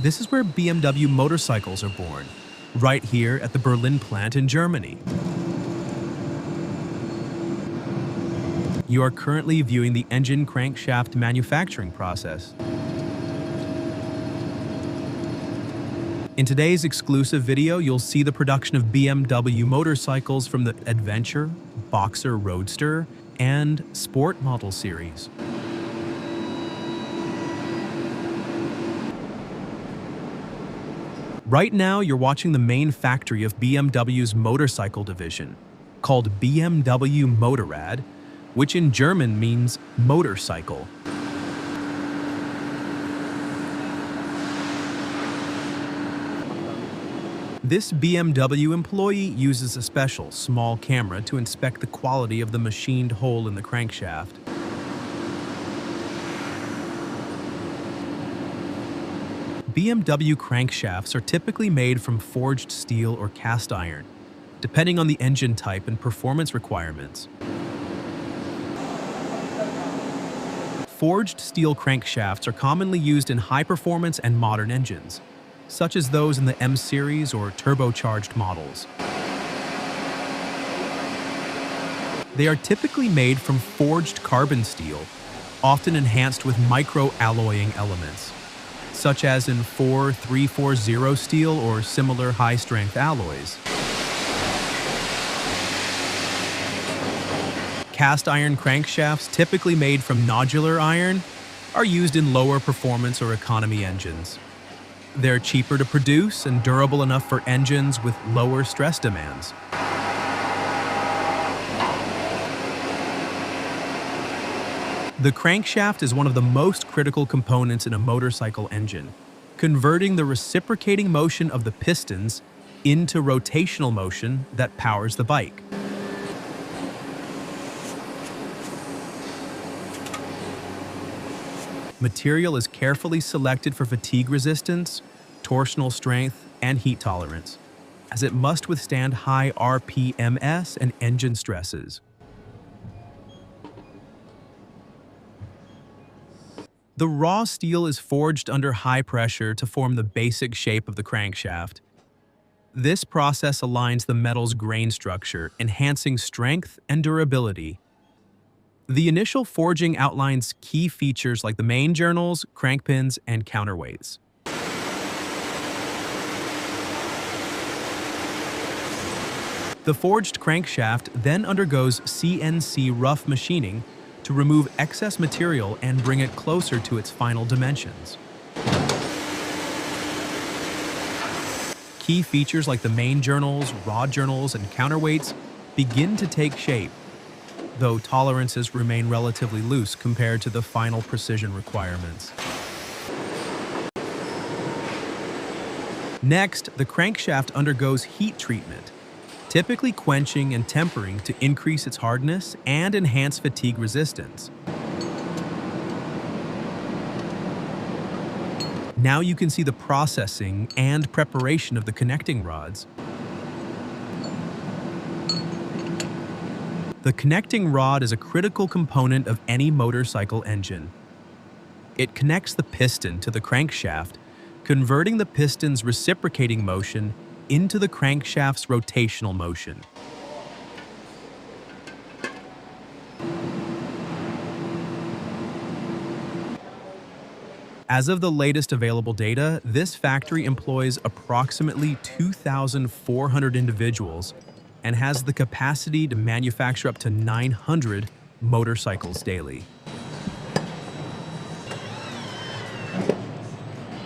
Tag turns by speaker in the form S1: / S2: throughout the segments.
S1: This is where BMW motorcycles are born, right here at the Berlin plant in Germany. You are currently viewing the engine crankshaft manufacturing process. In today's exclusive video, you'll see the production of BMW motorcycles from the Adventure, Boxer Roadster, and Sport model series. Right now, you're watching the main factory of BMW's motorcycle division, called BMW Motorrad, which in German means motorcycle. This BMW employee uses a special, small camera to inspect the quality of the machined hole in the crankshaft. BMW crankshafts are typically made from forged steel or cast iron, depending on the engine type and performance requirements. Forged steel crankshafts are commonly used in high-performance and modern engines, such as those in the M series or turbocharged models. They are typically made from forged carbon steel, often enhanced with micro-alloying elements, such as in 4340 steel or similar high-strength alloys. Cast iron crankshafts, typically made from nodular iron, are used in lower performance or economy engines. They're cheaper to produce and durable enough for engines with lower stress demands. The crankshaft is one of the most critical components in a motorcycle engine, converting the reciprocating motion of the pistons into rotational motion that powers the bike. Material is carefully selected for fatigue resistance, torsional strength, and heat tolerance, as it must withstand high RPMs and engine stresses. The raw steel is forged under high pressure to form the basic shape of the crankshaft. This process aligns the metal's grain structure, enhancing strength and durability. The initial forging outlines key features like the main journals, crank pins, and counterweights. The forged crankshaft then undergoes CNC rough machining to remove excess material and bring it closer to its final dimensions. Key features like the main journals, rod journals, and counterweights begin to take shape, though tolerances remain relatively loose compared to the final precision requirements. Next, the crankshaft undergoes heat treatment, typically quenching and tempering to increase its hardness and enhance fatigue resistance. Now you can see the processing and preparation of the connecting rods. The connecting rod is a critical component of any motorcycle engine. It connects the piston to the crankshaft, converting the piston's reciprocating motion into the crankshaft's rotational motion. As of the latest available data, this factory employs approximately 2,400 individuals and has the capacity to manufacture up to 900 motorcycles daily.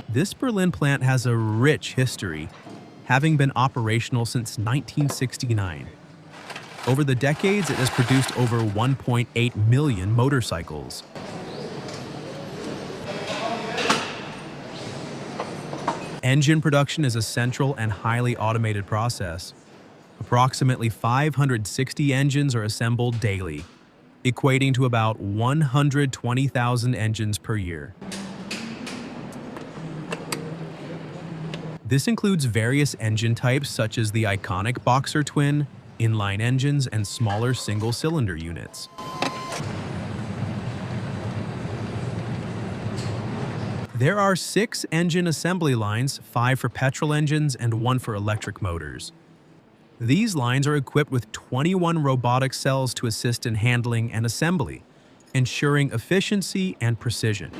S1: This Berlin plant has a rich history, having been operational since 1969. Over the decades, it has produced over 1.8 million motorcycles. Engine production is a central and highly automated process. Approximately 560 engines are assembled daily, equating to about 120,000 engines per year. This includes various engine types such as the iconic Boxer twin, inline engines, and smaller single-cylinder units. There are 6 engine assembly lines, 5 for petrol engines and 1 for electric motors. These lines are equipped with 21 robotic cells to assist in handling and assembly, ensuring efficiency and precision.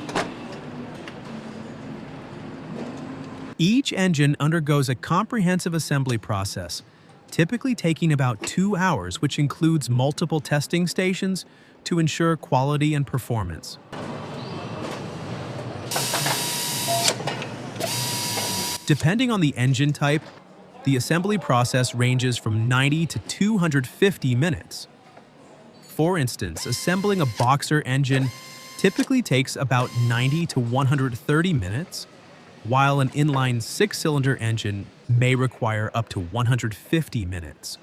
S1: Each engine undergoes a comprehensive assembly process, typically taking about 2 hours, which includes multiple testing stations to ensure quality and performance. Depending on the engine type, the assembly process ranges from 90 to 250 minutes. For instance, assembling a boxer engine typically takes about 90 to 130 minutes, while an inline 6-cylinder engine may require up to 150 minutes.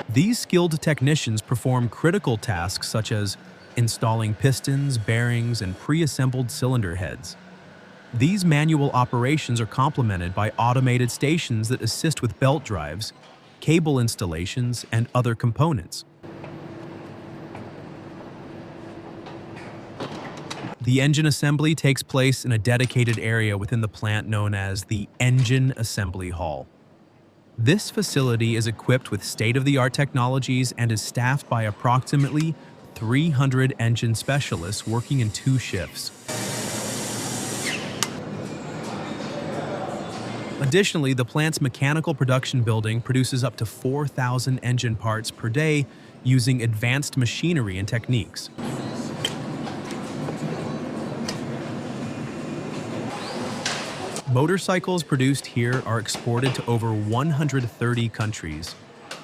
S1: These skilled technicians perform critical tasks such as installing pistons, bearings, and pre-assembled cylinder heads. These manual operations are complemented by automated stations that assist with belt drives, cable installations, and other components. The engine assembly takes place in a dedicated area within the plant known as the Engine Assembly Hall. This facility is equipped with state-of-the-art technologies and is staffed by approximately 300 engine specialists working in 2 shifts. Additionally, the plant's mechanical production building produces up to 4,000 engine parts per day using advanced machinery and techniques. Motorcycles produced here are exported to over 130 countries,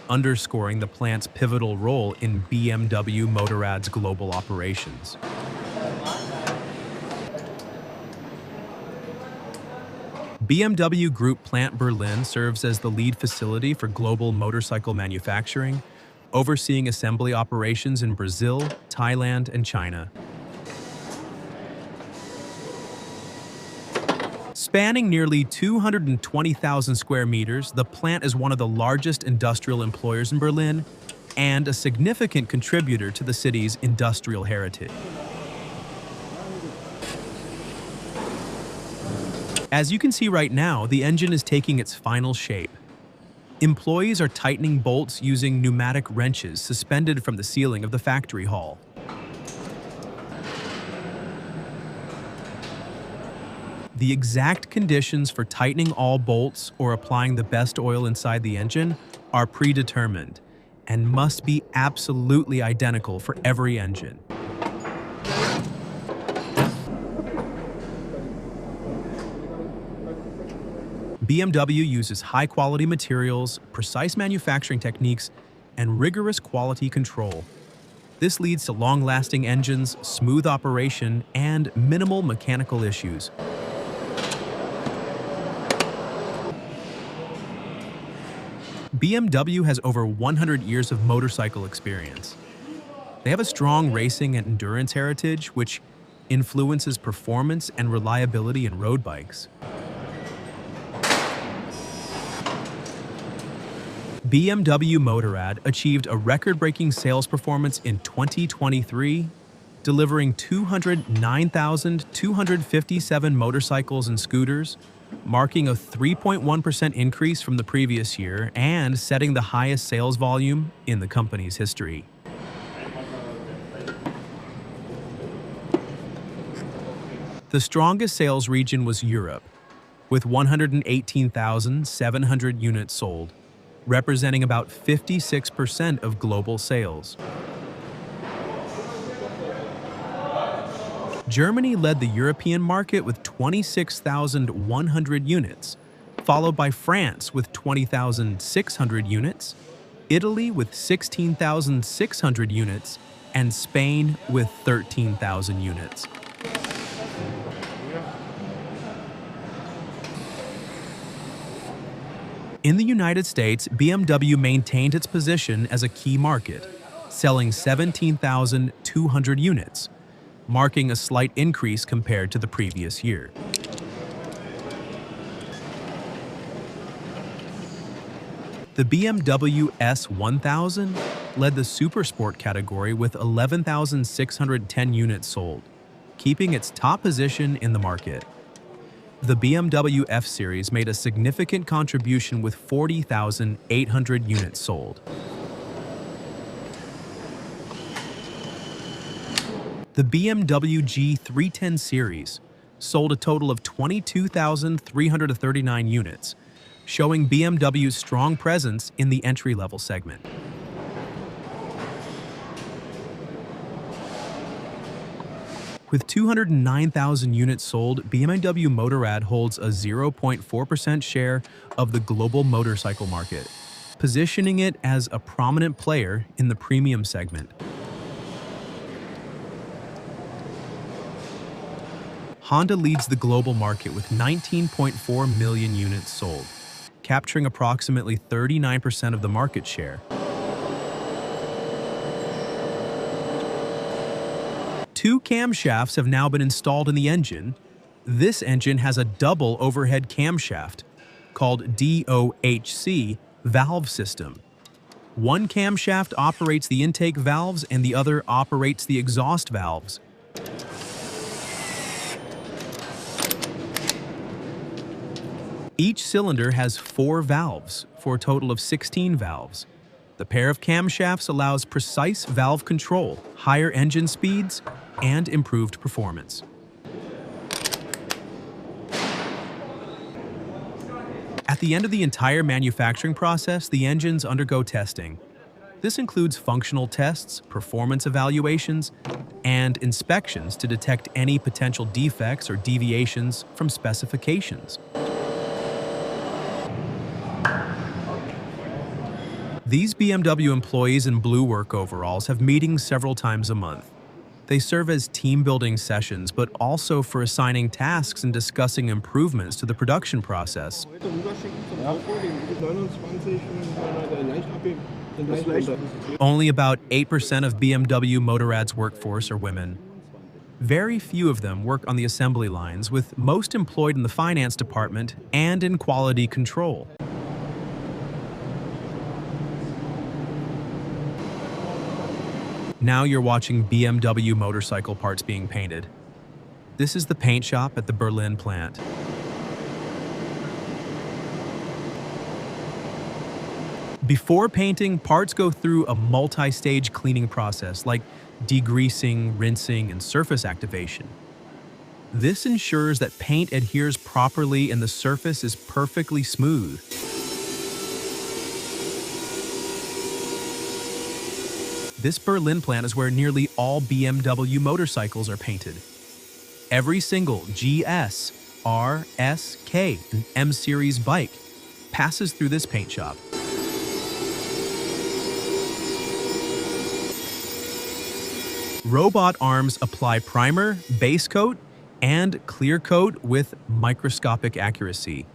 S1: underscoring the plant's pivotal role in BMW Motorrad's global operations. BMW Group Plant Berlin serves as the lead facility for global motorcycle manufacturing, overseeing assembly operations in Brazil, Thailand, and China. Spanning nearly 220,000 square meters, the plant is one of the largest industrial employers in Berlin and a significant contributor to the city's industrial heritage. As you can see right now, the engine is taking its final shape. Employees are tightening bolts using pneumatic wrenches suspended from the ceiling of the factory hall. The exact conditions for tightening all bolts or applying the best oil inside the engine are predetermined and must be absolutely identical for every engine. BMW uses high-quality materials, precise manufacturing techniques, and rigorous quality control. This leads to long-lasting engines, smooth operation, and minimal mechanical issues. BMW has over 100 years of motorcycle experience. They have a strong racing and endurance heritage, which influences performance and reliability in road bikes. BMW Motorrad achieved a record-breaking sales performance in 2023, delivering 209,257 motorcycles and scooters, marking a 3.1% increase from the previous year and setting the highest sales volume in the company's history. The strongest sales region was Europe, with 118,700 units sold, representing about 56% of global sales. Germany led the European market with 26,100 units, followed by France with 20,600 units, Italy with 16,600 units, and Spain with 13,000 units. In the United States, BMW maintained its position as a key market, selling 17,200 units, marking a slight increase compared to the previous year. The BMW S1000 led the supersport category with 11,610 units sold, keeping its top position in the market. The BMW F Series made a significant contribution with 40,800 units sold. The BMW G310 series sold a total of 22,339 units, showing BMW's strong presence in the entry-level segment. With 209,000 units sold, BMW Motorrad holds a 0.4% share of the global motorcycle market, positioning it as a prominent player in the premium segment. Honda leads the global market with 19.4 million units sold, capturing approximately 39% of the market share. Two camshafts have now been installed in the engine. This engine has a double overhead camshaft, called DOHC valve system. One camshaft operates the intake valves and the other operates the exhaust valves. Each cylinder has 4 valves, for a total of 16 valves. The pair of camshafts allows precise valve control, higher engine speeds, and improved performance. At the end of the entire manufacturing process, the engines undergo testing. This includes functional tests, performance evaluations, and inspections to detect any potential defects or deviations from specifications. These BMW employees in blue work overalls have meetings several times a month. They serve as team-building sessions, but also for assigning tasks and discussing improvements to the production process. Only about 8% of BMW Motorrad's workforce are women. Very few of them work on the assembly lines, with most employed in the finance department and in quality control. Now you're watching BMW motorcycle parts being painted. This is the paint shop at the Berlin plant. Before painting, parts go through a multi-stage cleaning process like degreasing, rinsing, and surface activation. This ensures that paint adheres properly and the surface is perfectly smooth. This Berlin plant is where nearly all BMW motorcycles are painted. Every single GS, R, S, K, and M series bike passes through this paint shop. Robot arms apply primer, base coat, and clear coat with microscopic accuracy.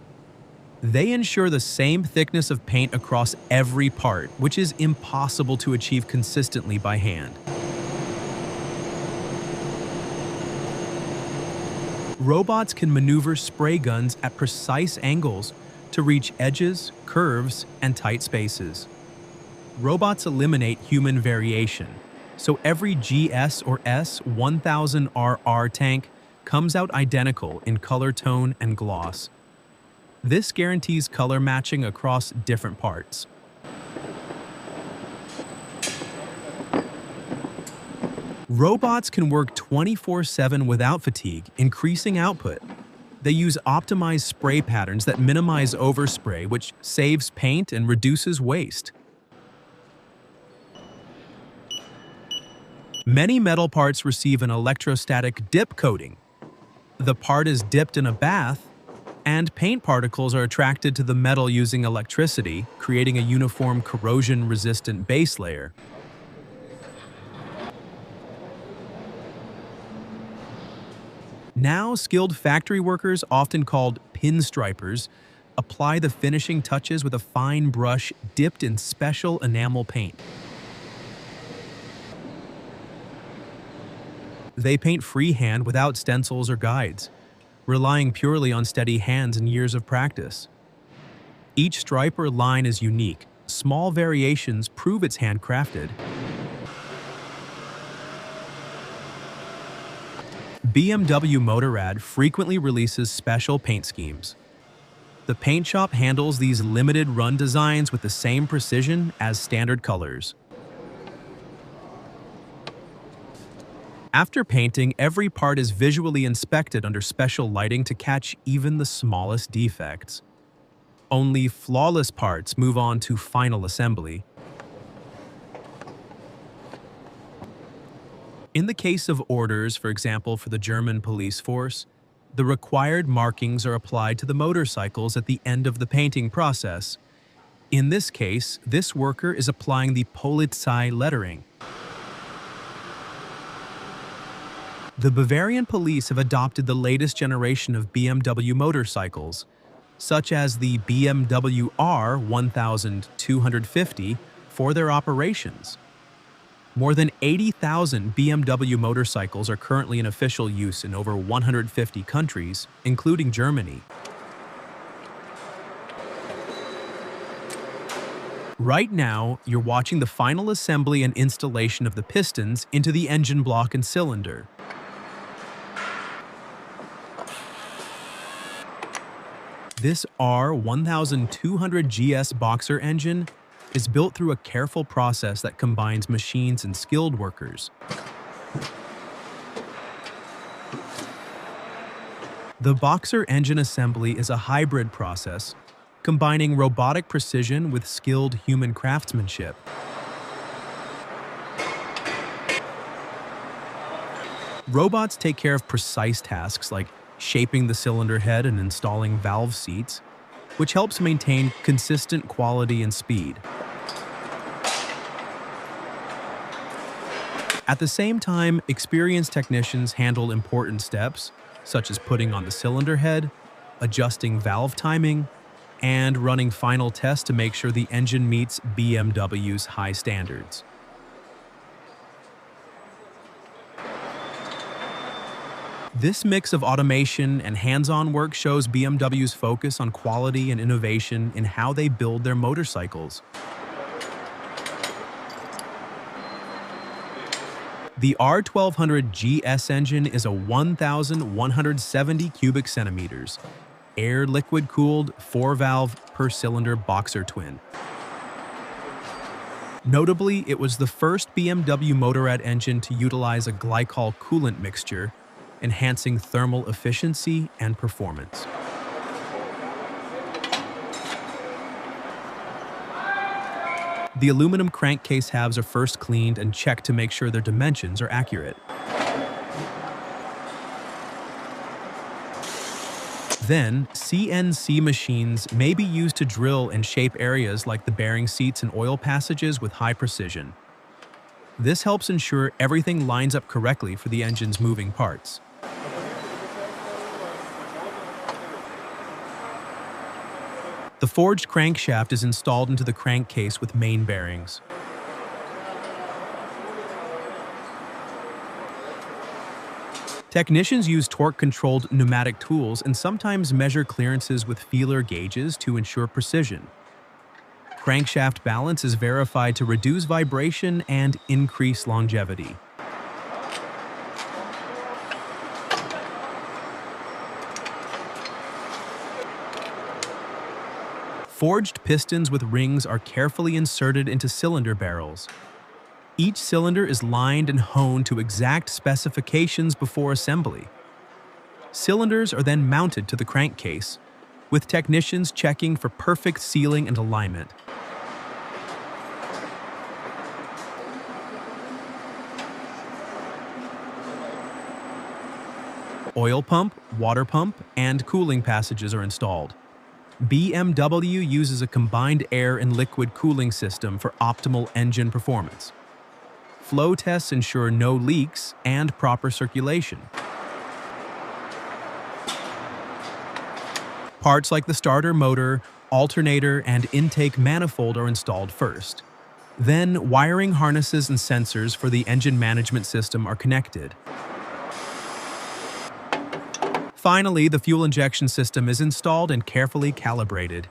S1: They ensure the same thickness of paint across every part, which is impossible to achieve consistently by hand. Robots can maneuver spray guns at precise angles to reach edges, curves, and tight spaces. Robots eliminate human variation, so every GS or S 1000RR tank comes out identical in color tone and gloss. This guarantees color matching across different parts. Robots can work 24/7 without fatigue, increasing output. They use optimized spray patterns that minimize overspray, which saves paint and reduces waste. Many metal parts receive an electrostatic dip coating. The part is dipped in a bath, and paint particles are attracted to the metal using electricity, creating a uniform corrosion-resistant base layer. Now, skilled factory workers, often called pinstripers, apply the finishing touches with a fine brush dipped in special enamel paint. They paint freehand without stencils or guides, relying purely on steady hands and years of practice. Each stripe or line is unique, small variations prove it's handcrafted. BMW Motorrad frequently releases special paint schemes. The paint shop handles these limited run designs with the same precision as standard colors. After painting, every part is visually inspected under special lighting to catch even the smallest defects. Only flawless parts move on to final assembly. In the case of orders, for example, for the German police force, the required markings are applied to the motorcycles at the end of the painting process. In this case, this worker is applying the Polizei lettering. The Bavarian police have adopted the latest generation of BMW motorcycles, such as the BMW R 1250, for their operations. More than 80,000 BMW motorcycles are currently in official use in over 150 countries, including Germany. Right now, you're watching the final assembly and installation of the pistons into the engine block and cylinder. This R1200 GS Boxer engine is built through a careful process that combines machines and skilled workers. The Boxer engine assembly is a hybrid process, combining robotic precision with skilled human craftsmanship. Robots take care of precise tasks like shaping the cylinder head and installing valve seats, which helps maintain consistent quality and speed. At the same time, experienced technicians handle important steps, such as putting on the cylinder head, adjusting valve timing, and running final tests to make sure the engine meets BMW's high standards. This mix of automation and hands-on work shows BMW's focus on quality and innovation in how they build their motorcycles. The R1200 GS engine is a 1,170 cubic centimeters, air-liquid cooled, 4-valve per-cylinder boxer twin. Notably, it was the first BMW Motorrad engine to utilize a glycol coolant mixture, enhancing thermal efficiency and performance. The aluminum crankcase halves are first cleaned and checked to make sure their dimensions are accurate. Then, CNC machines may be used to drill and shape areas like the bearing seats and oil passages with high precision. This helps ensure everything lines up correctly for the engine's moving parts. The forged crankshaft is installed into the crankcase with main bearings. Technicians use torque-controlled pneumatic tools and sometimes measure clearances with feeler gauges to ensure precision. Crankshaft balance is verified to reduce vibration and increase longevity. Forged pistons with rings are carefully inserted into cylinder barrels. Each cylinder is lined and honed to exact specifications before assembly. Cylinders are then mounted to the crankcase, with technicians checking for perfect sealing and alignment. Oil pump, water pump, and cooling passages are installed. BMW uses a combined air and liquid cooling system for optimal engine performance. Flow tests ensure no leaks and proper circulation. Parts like the starter motor, alternator, and intake manifold are installed first. Then, wiring harnesses and sensors for the engine management system are connected. Finally, the fuel injection system is installed and carefully calibrated.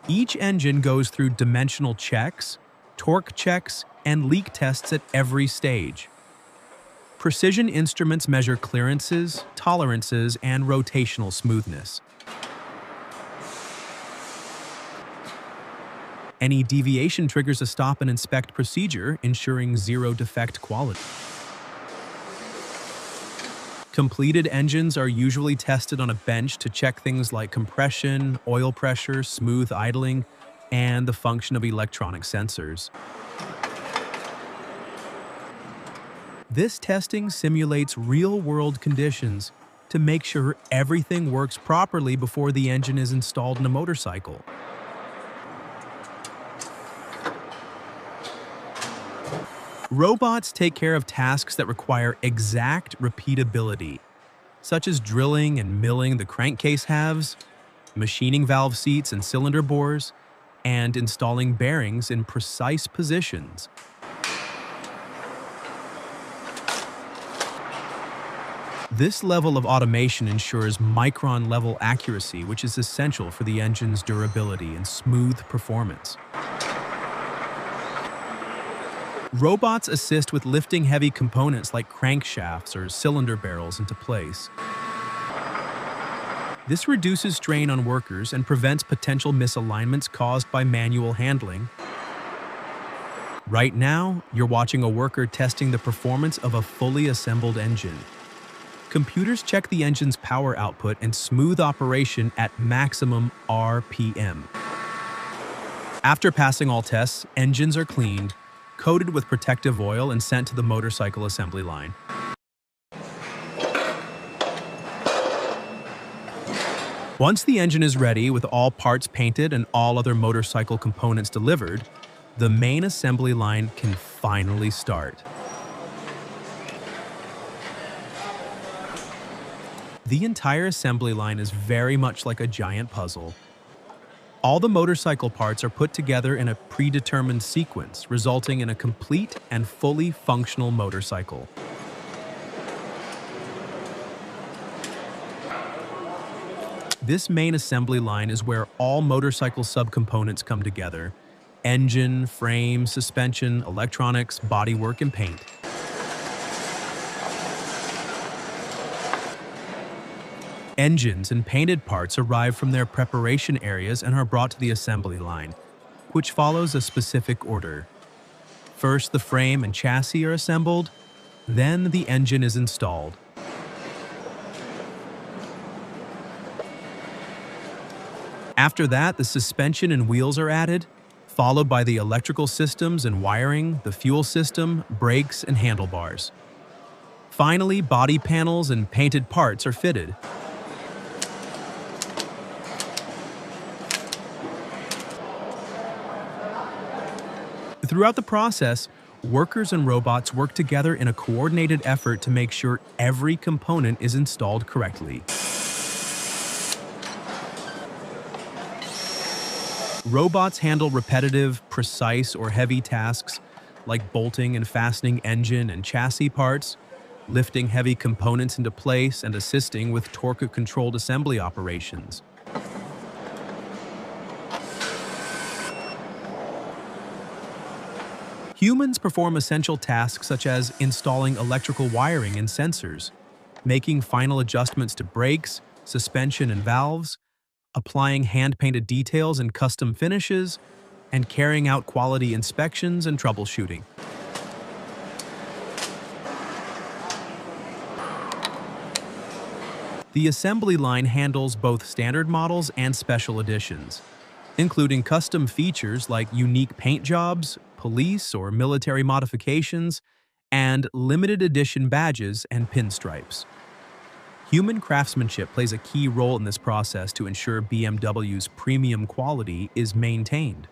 S1: Each engine goes through dimensional checks, torque checks, and leak tests at every stage. Precision instruments measure clearances, tolerances, and rotational smoothness. Any deviation triggers a stop and inspect procedure, ensuring zero defect quality. Completed engines are usually tested on a bench to check things like compression, oil pressure, smooth idling, and the function of electronic sensors. This testing simulates real-world conditions to make sure everything works properly before the engine is installed in a motorcycle. Robots take care of tasks that require exact repeatability, such as drilling and milling the crankcase halves, machining valve seats and cylinder bores, and installing bearings in precise positions. This level of automation ensures micron-level accuracy, which is essential for the engine's durability and smooth performance. Robots assist with lifting heavy components like crankshafts or cylinder barrels into place. This reduces strain on workers and prevents potential misalignments caused by manual handling. Right now, you're watching a worker testing the performance of a fully assembled engine. Computers check the engine's power output and smooth operation at maximum RPM. After passing all tests, engines are cleaned, coated with protective oil, and sent to the motorcycle assembly line. Once the engine is ready with all parts painted and all other motorcycle components delivered, the main assembly line can finally start. The entire assembly line is very much like a giant puzzle. All the motorcycle parts are put together in a predetermined sequence, resulting in a complete and fully functional motorcycle. This main assembly line is where all motorcycle subcomponents come together: engine, frame, suspension, electronics, bodywork, and paint. Engines and painted parts arrive from their preparation areas and are brought to the assembly line, which follows a specific order. First, the frame and chassis are assembled, then the engine is installed. After that, the suspension and wheels are added, followed by the electrical systems and wiring, the fuel system, brakes, and handlebars. Finally, body panels and painted parts are fitted. Throughout the process, workers and robots work together in a coordinated effort to make sure every component is installed correctly. Robots handle repetitive, precise, or heavy tasks like bolting and fastening engine and chassis parts, lifting heavy components into place, and assisting with torque-controlled assembly operations. Humans perform essential tasks such as installing electrical wiring and sensors, making final adjustments to brakes, suspension, and valves, applying hand-painted details and custom finishes, and carrying out quality inspections and troubleshooting. The assembly line handles both standard models and special editions, including custom features like unique paint jobs, police or military modifications, and limited edition badges and pinstripes. Human craftsmanship plays a key role in this process to ensure BMW's premium quality is maintained.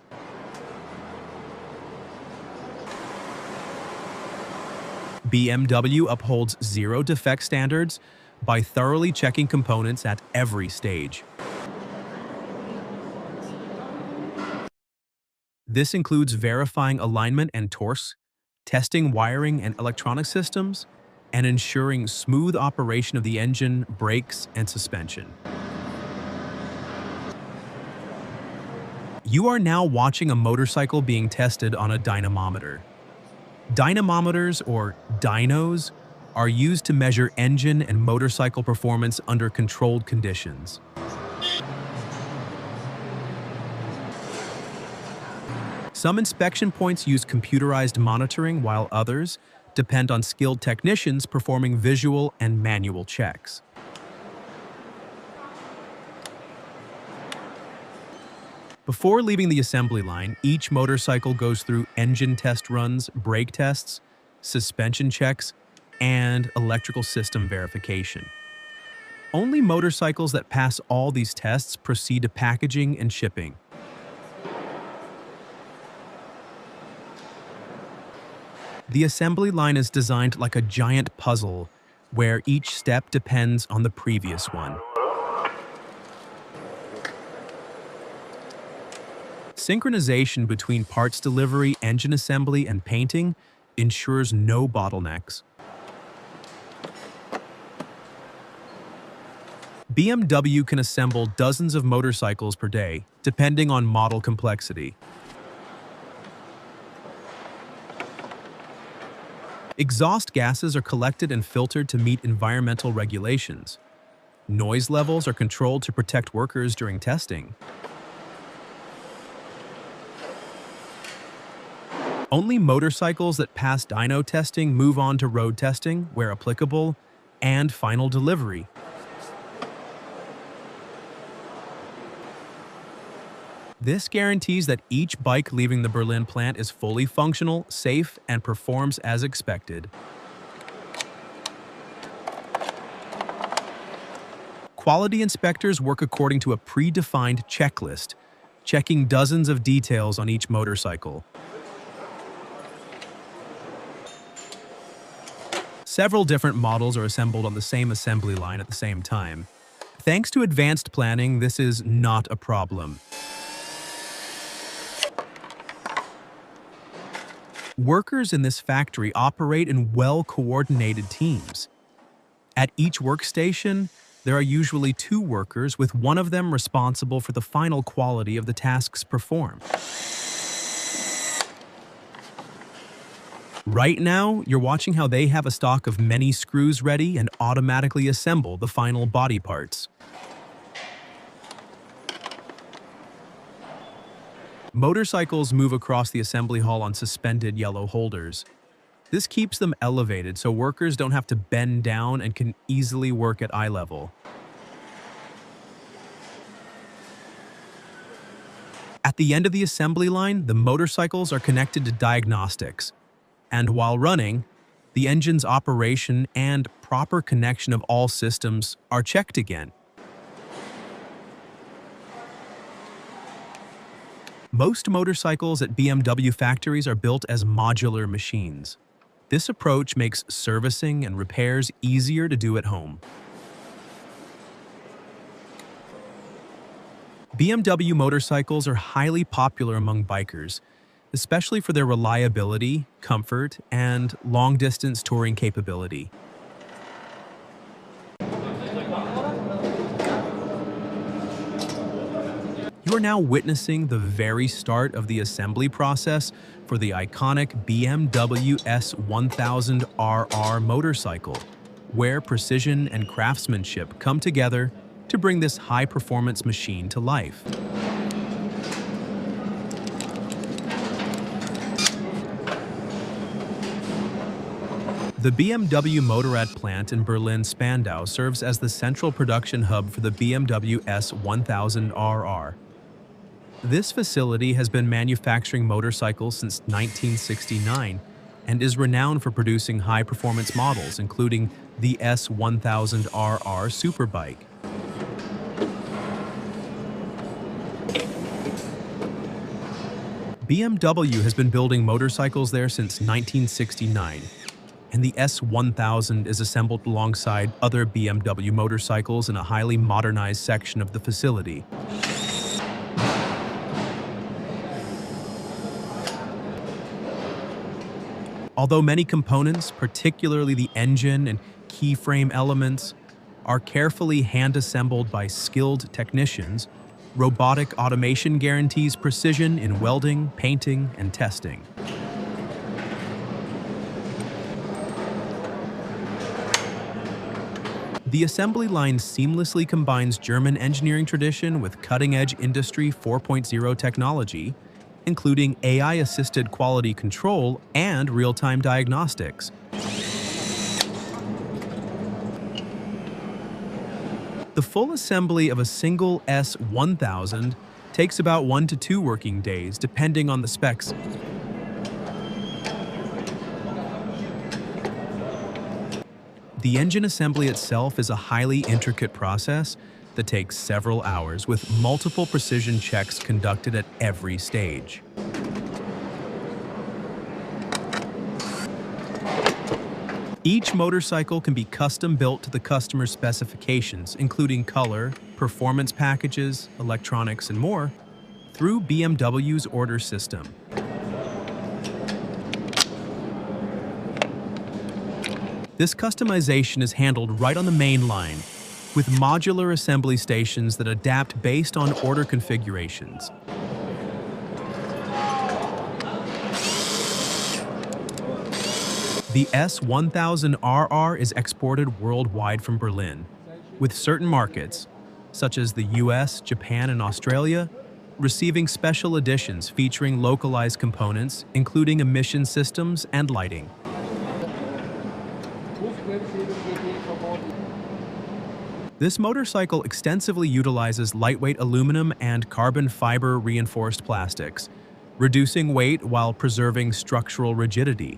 S1: BMW upholds zero defect standards by thoroughly checking components at every stage. This includes verifying alignment and torques, testing wiring and electronic systems, and ensuring smooth operation of the engine, brakes, and suspension. You are now watching a motorcycle being tested on a dynamometer. Dynamometers, or dynos, are used to measure engine and motorcycle performance under controlled conditions. Some inspection points use computerized monitoring, while others depend on skilled technicians performing visual and manual checks. Before leaving the assembly line, each motorcycle goes through engine test runs, brake tests, suspension checks, and electrical system verification. Only motorcycles that pass all these tests proceed to packaging and shipping. The assembly line is designed like a giant puzzle, where each step depends on the previous one. Synchronization between parts delivery, engine assembly, and painting ensures no bottlenecks. BMW can assemble dozens of motorcycles per day, depending on model complexity. Exhaust gases are collected and filtered to meet environmental regulations. Noise levels are controlled to protect workers during testing. Only motorcycles that pass dyno testing move on to road testing, where applicable, and final delivery. This guarantees that each bike leaving the Berlin plant is fully functional, safe, and performs as expected. Quality inspectors work according to a predefined checklist, checking dozens of details on each motorcycle. Several different models are assembled on the same assembly line at the same time. Thanks to advanced planning, this is not a problem. Workers in this factory operate in well-coordinated teams. At each workstation, there are usually 2 workers, with one of them responsible for the final quality of the tasks performed. Right now, you're watching how they have a stock of many screws ready and automatically assemble the final body parts. Motorcycles move across the assembly hall on suspended yellow holders. This keeps them elevated so workers don't have to bend down and can easily work at eye level. At the end of the assembly line, the motorcycles are connected to diagnostics. And while running, the engine's operation and proper connection of all systems are checked again. Most motorcycles at BMW factories are built as modular machines. This approach makes servicing and repairs easier to do at home. BMW motorcycles are highly popular among bikers, especially for their reliability, comfort, and long-distance touring capability. You are now witnessing the very start of the assembly process for the iconic BMW S1000RR motorcycle, where precision and craftsmanship come together to bring this high-performance machine to life. The BMW Motorrad plant in Berlin-Spandau serves as the central production hub for the BMW S1000RR. This facility has been manufacturing motorcycles since 1969 and is renowned for producing high-performance models, including the S1000RR Superbike. BMW has been building motorcycles there since 1969, and the S1000 is assembled alongside other BMW motorcycles in a highly modernized section of the facility. Although many components, particularly the engine and keyframe elements, are carefully hand-assembled by skilled technicians, Robotic automation guarantees precision in welding, painting, and testing. The assembly line seamlessly combines German engineering tradition with cutting-edge Industry 4.0 technology, including AI-assisted quality control and real-time diagnostics. The full assembly of a single S1000 takes about 1 to 2 working days, depending on the specs. The engine assembly itself is a highly intricate process that takes several hours, with multiple precision checks conducted at every stage. Each motorcycle can be custom-built to the customer's specifications, including color, performance packages, electronics, and more, through BMW's order system. This customization is handled right on the main line, with modular assembly stations that adapt based on order configurations. The S1000RR is exported worldwide from Berlin, with certain markets, such as the US, Japan, and Australia, receiving special editions featuring localized components, including emission systems and lighting. This motorcycle extensively utilizes lightweight aluminum and carbon fiber reinforced plastics, reducing weight while preserving structural rigidity.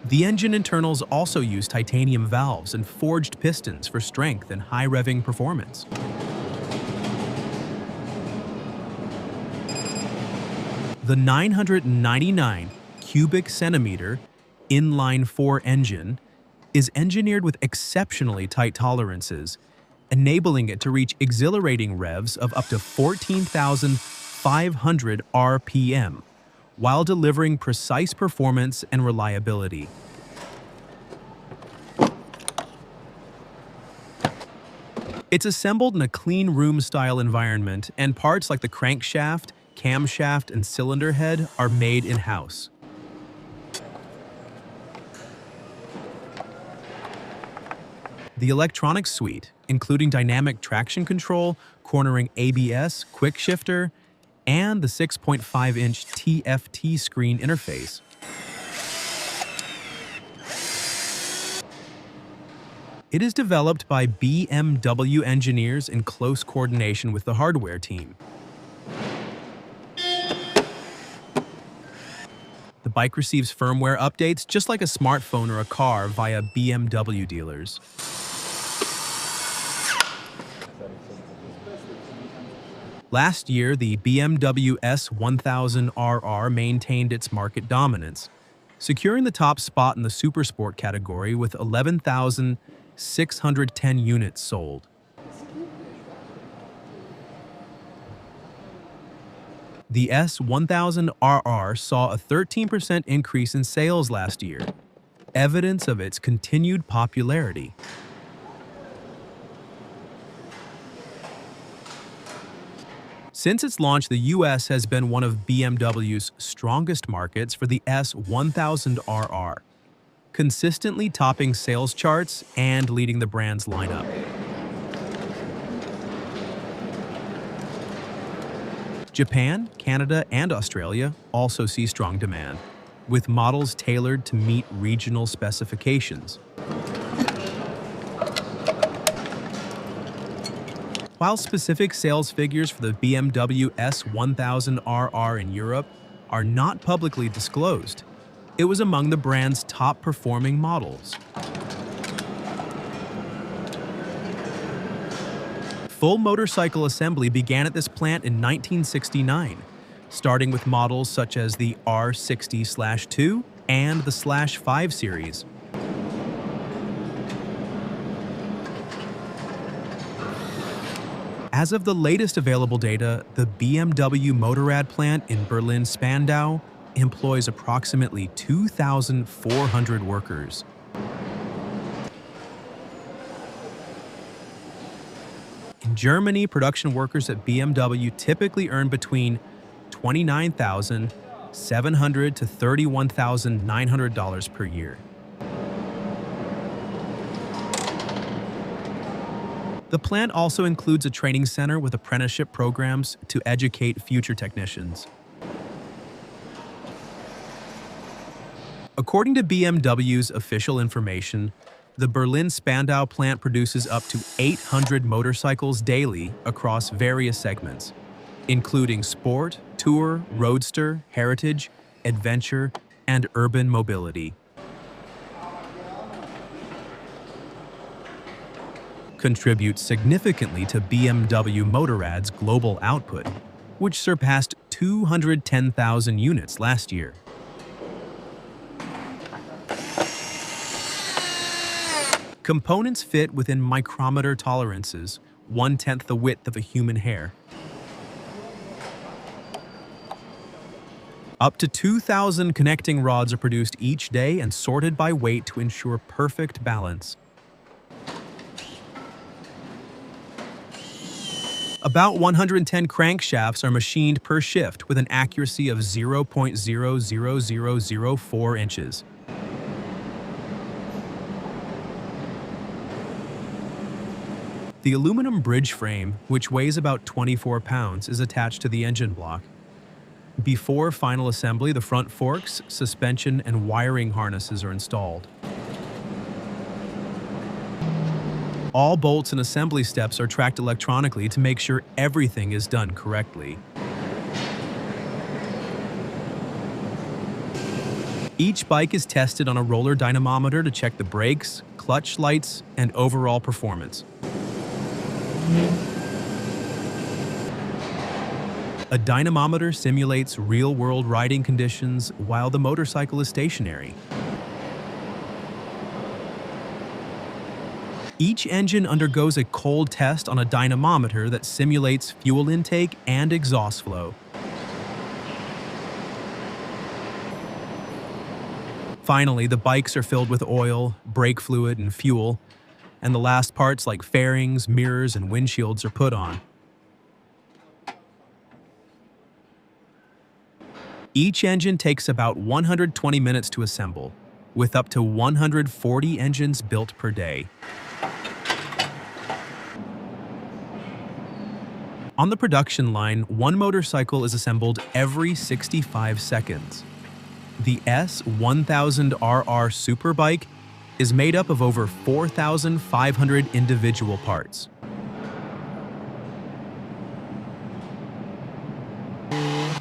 S1: The engine internals also use titanium valves and forged pistons for strength and high revving performance. The 999 cubic centimeter inline-4 engine is engineered with exceptionally tight tolerances, enabling it to reach exhilarating revs of up to 14,500 RPM, while delivering precise performance and reliability. It's assembled in a clean room-style environment, and parts like the crankshaft, camshaft, and cylinder head are made in-house. The electronics suite, including dynamic traction control, cornering ABS, quick shifter, and the 6.5-inch TFT screen interface. It is developed by BMW engineers in close coordination with the hardware team. The bike receives firmware updates just like a smartphone or a car via BMW dealers. Last year, the BMW S1000RR maintained its market dominance, securing the top spot in the supersport category with 11,610 units sold. The S1000RR saw a 13% increase in sales last year, evidence of its continued popularity. Since its launch, the US has been one of BMW's strongest markets for the S1000RR, consistently topping sales charts and leading the brand's lineup. Japan, Canada, and Australia also see strong demand, with models tailored to meet regional specifications. While specific sales figures for the BMW S1000RR in Europe are not publicly disclosed, it was among the brand's top-performing models. Full motorcycle assembly began at this plant in 1969, starting with models such as the R60/2 and the /5 series. As of the latest available data, the BMW Motorrad plant in Berlin-Spandau employs approximately 2,400 workers. Germany, production workers at BMW typically earn between $29,700 to $31,900 per year. The plant also includes a training center with apprenticeship programs to educate future technicians. According to BMW's official information, the Berlin Spandau plant produces up to 800 motorcycles daily across various segments, including sport, tour, roadster, heritage, adventure, and urban mobility. Contributes significantly to BMW Motorrad's global output, which surpassed 210,000 units last year. Components fit within micrometer tolerances, 1/10 the width of a human hair. Up to 2,000 connecting rods are produced each day and sorted by weight to ensure perfect balance. About 110 crankshafts are machined per shift with an accuracy of 0.00004 inches. The aluminum bridge frame, which weighs about 24 pounds, is attached to the engine block. Before final assembly, the front forks, suspension, and wiring harnesses are installed. All bolts and assembly steps are tracked electronically to make sure everything is done correctly. Each bike is tested on a roller dynamometer to check the brakes, clutch lights, and overall performance. A dynamometer simulates real-world riding conditions while the motorcycle is stationary. Each engine undergoes a cold test on a dynamometer that simulates fuel intake and exhaust flow. Finally, the bikes are filled with oil, brake fluid, and fuel, and the last parts like fairings, mirrors, and windshields are put on. Each engine takes about 120 minutes to assemble, with up to 140 engines built per day. On the production line, one motorcycle is assembled every 65 seconds. The S1000RR Superbike is made up of over 4,500 individual parts.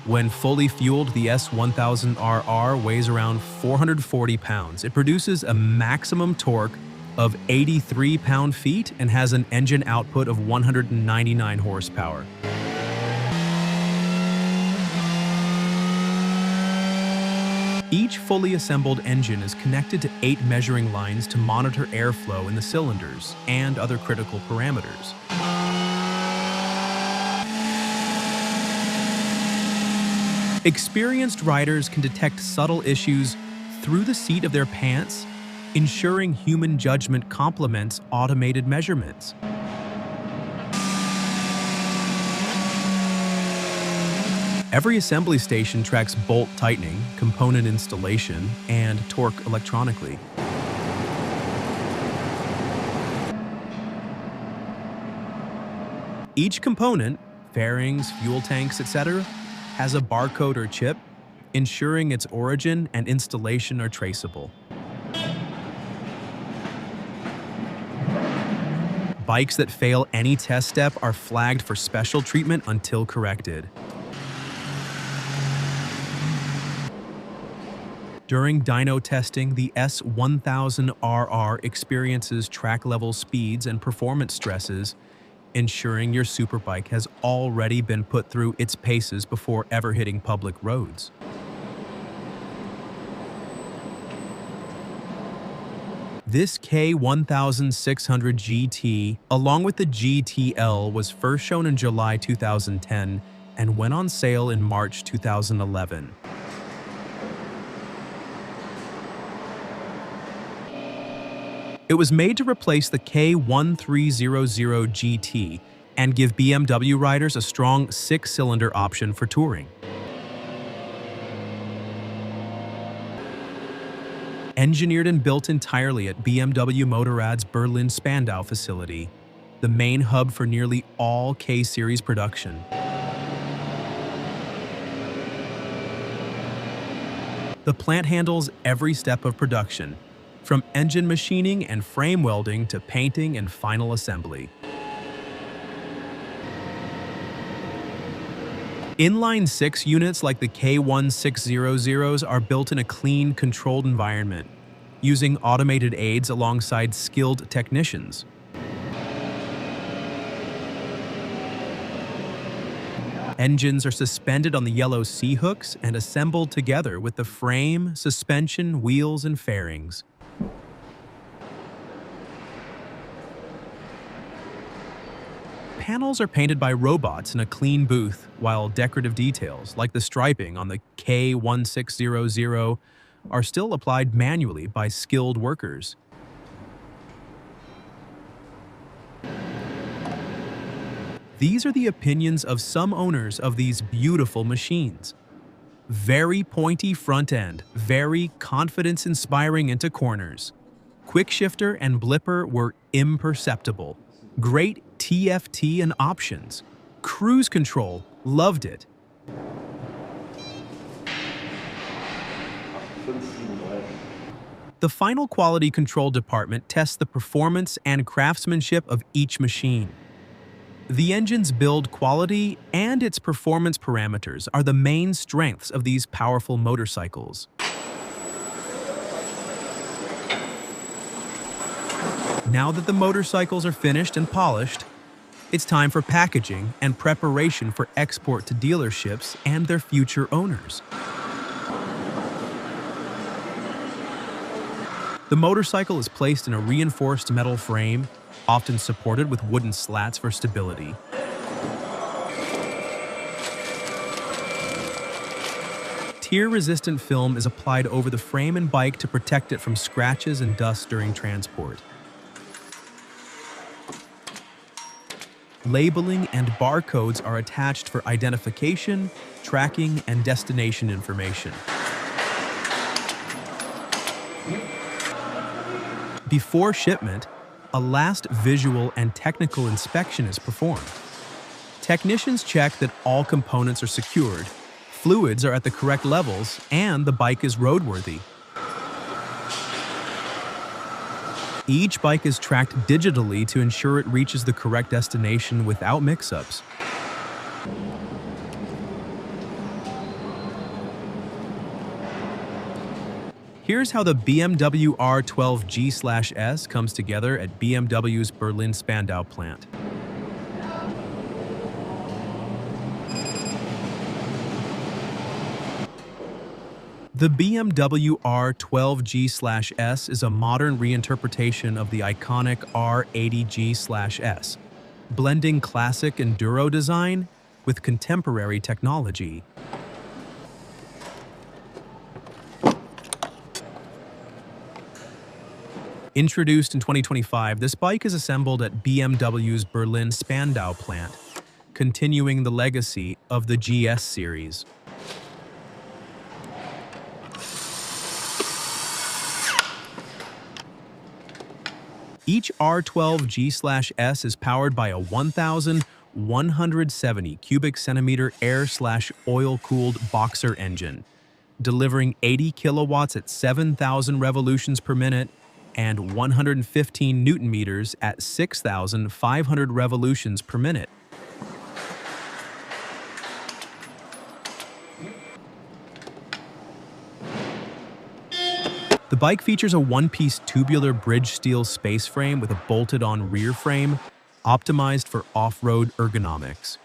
S1: When fully fueled, the S1000RR weighs around 440 pounds. It produces a maximum torque of 83 pound-feet and has an engine output of 199 horsepower. Each fully assembled engine is connected to 8 measuring lines to monitor airflow in the cylinders and other critical parameters. Experienced riders can detect subtle issues through the seat of their pants, ensuring human judgment complements automated measurements. Every assembly station tracks bolt tightening, component installation, and torque electronically. Each component, fairings, fuel tanks, etc., has a barcode or chip, ensuring its origin and installation are traceable. Bikes that fail any test step are flagged for special treatment until corrected. During dyno testing, the S1000RR experiences track-level speeds and performance stresses, ensuring your superbike has already been put through its paces before ever hitting public roads. This K1600 GT, along with the GTL, was first shown in July 2010 and went on sale in March 2011. It was made to replace the K1300 GT and give BMW riders a strong six-cylinder option for touring. Engineered and built entirely at BMW Motorrad's Berlin Spandau facility, the main hub for nearly all K-Series production. The plant handles every step of production, from engine machining and frame welding to painting and final assembly. Inline-6 units like the K1600s are built in a clean, controlled environment, using automated aids alongside skilled technicians. Engines are suspended on the yellow C-hooks and assembled together with the frame, suspension, wheels, and fairings. Panels are painted by robots in a clean booth, while decorative details, like the striping on the K1600, are still applied manually by skilled workers. These are the opinions of some owners of these beautiful machines. Very pointy front end, very confidence-inspiring into corners. Quick shifter and blipper were imperceptible. Great TFT and options. Cruise control, loved it. The final quality control department tests the performance and craftsmanship of each machine. The engine's build quality and its performance parameters are the main strengths of these powerful motorcycles. Now that the motorcycles are finished and polished, it's time for packaging and preparation for export to dealerships and their future owners. The motorcycle is placed in a reinforced metal frame, often supported with wooden slats for stability. Tear-resistant film is applied over the frame and bike to protect it from scratches and dust during transport. Labeling and barcodes are attached for identification, tracking, and destination information. Before shipment, a last visual and technical inspection is performed. Technicians check that all components are secured, fluids are at the correct levels, and the bike is roadworthy. Each bike is tracked digitally to ensure it reaches the correct destination without mix-ups. Here's how the BMW R12G/S comes together at BMW's Berlin Spandau plant. The BMW R12G/S is a modern reinterpretation of the iconic R80G/S, blending classic enduro design with contemporary technology. Introduced in 2025, this bike is assembled at BMW's Berlin Spandau plant, continuing the legacy of the GS series. Each R12G/S is powered by a 1,170 cubic centimeter air/oil-cooled boxer engine, delivering 80 kilowatts at 7,000 revolutions per minute and 115 newton meters at 6,500 revolutions per minute. The bike features a one-piece tubular bridge steel space frame with a bolted-on rear frame, optimized for off-road ergonomics.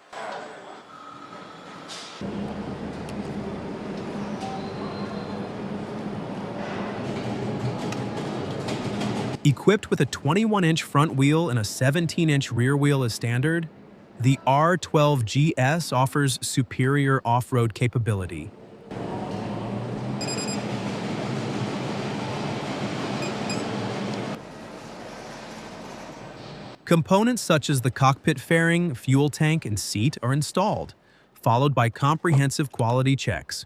S1: Equipped with a 21-inch front wheel and a 17-inch rear wheel as standard, the R12GS offers superior off-road capability. Components such as the cockpit fairing, fuel tank, and seat are installed, followed by comprehensive quality checks.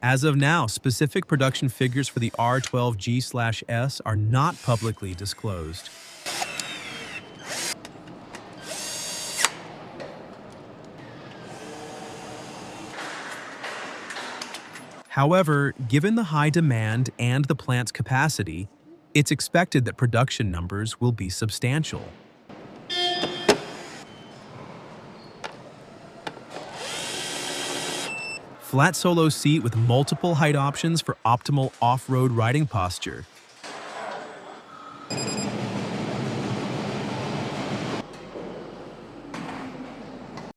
S1: As of now, specific production figures for the R12G/S are not publicly disclosed. However, given the high demand and the plant's capacity, it's expected that production numbers will be substantial. Flat solo seat with multiple height options for optimal off-road riding posture.